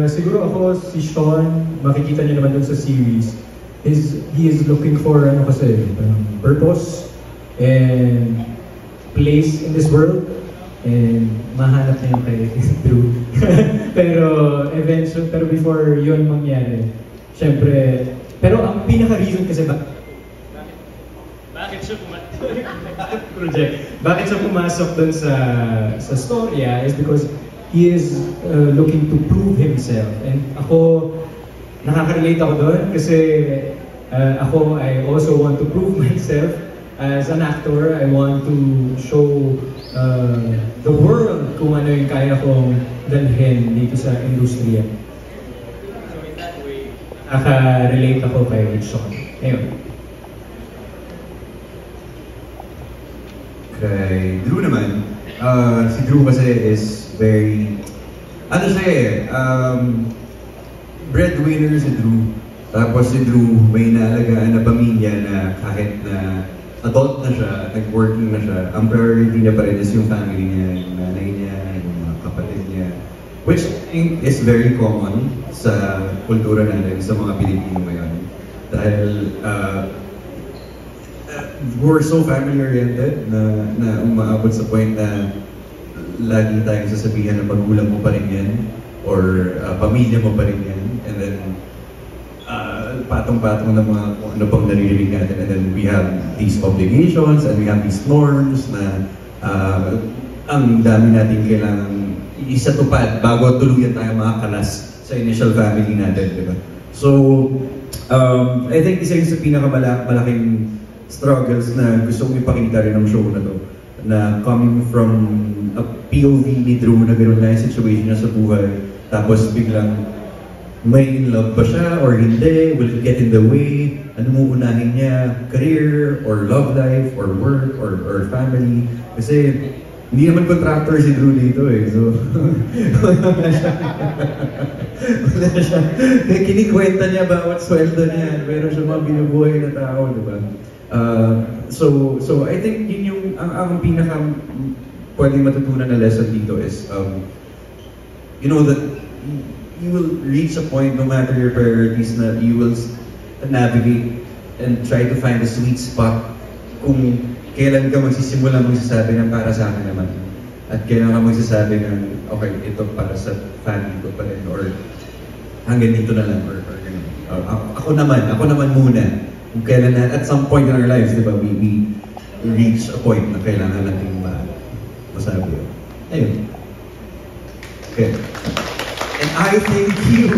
Siguro ako, si Sean, makikita niyo naman dun sa series, he is looking for purpose and place in this world. And mahanap niya yung kay Drew. pero before yun mangyari, syempre, pero ang pinaka-reason kasi bakit siya pumasok dun sa storya is because he is looking to prove himself. And ako, nakaka-relate ako doon kasi ako, I also want to prove myself as an actor. I want to show the world kung ano yung kaya kong dalhin dito sa industriya. So in that way, nakaka-relate ako kay Sean. Ayun. Kay Drew naman, si Drew kasi is very, ano siya breadwinner si Drew. Tapos si Drew may naalagaan na pamilya na kahit na adult na siya, nag-working na siya, ang priority niya pa rin is yung family niya, yung nanay niya, yung mga kapatid niya. Which I think is very common sa kultura natin, sa mga Pilipino ngayon. Dahil we're so family-oriented na umaabot sa point na lagi tayong sasabihan na magulang mo pa rin yan or pamilya mo pa rin yan. And then, patong-patong ng mga kung ano pang naririnig natin. And then we have these obligations and we have these norms na ang dami natin kailangan isatupad bago tuluyan tayo makakalas sa initial family natin, di ba? So, I think isa yun sa pinakamalaking struggles na gusto kong ipakita rin ng show na to, na coming from a POV ni Drew na gano'n na yung situation niya sa buhay, tapos biglang may in love ba siya or hindi? Will it get in the way? Ano mo unahin niya? Career or love life or work or family? Kasi hindi naman contractor si Drew dito eh. So, wala siya. Kinikwenta niya bawat sweldo niya. Meron siya mga binubuhay na tao, di ba? So I think yun yung ang pinaka pwedeng matutunan na lesson dito is you know that you will reach a point no matter your priorities na you will navigate and try to find a sweet spot kung kailan ka magsasabi ng para sa akin naman at kailan ka magsasabi ng okay, ito para sa family ko pa rin or hanggang dito na lang or ako naman muna kung kailan na at some point in our lives, di ba, we reach a point na kailangan natin masabi. Ayun. Okay. And I thank you.